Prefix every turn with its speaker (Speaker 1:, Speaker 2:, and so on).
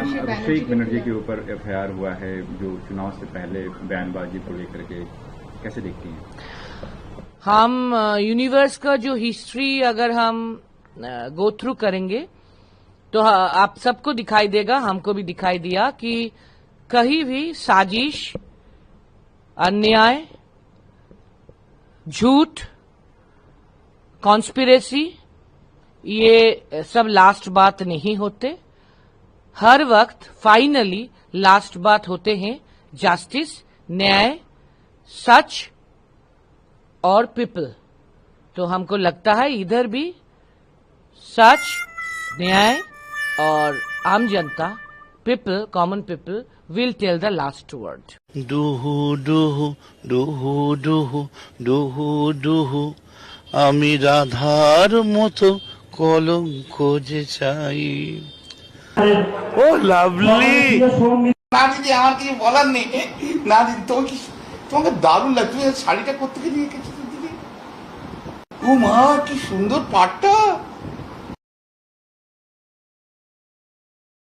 Speaker 1: अभिषेक बनर्जी के ऊपर एफआईआर हुआ है, जो चुनाव से पहले बयानबाजी को लेकर के, कैसे देखती हैं?
Speaker 2: हम यूनिवर्स का जो हिस्ट्री अगर हम गो थ्रू करेंगे तो आप सबको दिखाई देगा, हमको भी दिखाई दिया कि कहीं भी साजिश, अन्याय, झूठ, कॉन्स्पिरेसी ये सब लास्ट बात नहीं होते। हर वक्त फाइनली लास्ट बात होते हैं जस्टिस, न्याय, सच और पीपल। तो हमको लगता है इधर भी सच, न्याय और आम जनता, people, common people will tell the last word.
Speaker 3: ডুহু ডুহু ডুহু ডুহু ডুহু ডুহু আমি রাধার মতো কলঙ্ক যে চাই। ও লাভলি।
Speaker 4: না দিদি, আমার কিছু বলার নেই। না দিদি, তোমাকে দারুণ লাগে। তুমি শাড়িটা কোথেকে নিয়ে এসেছো দিদি? ও মা, কি সুন্দর পাটটা।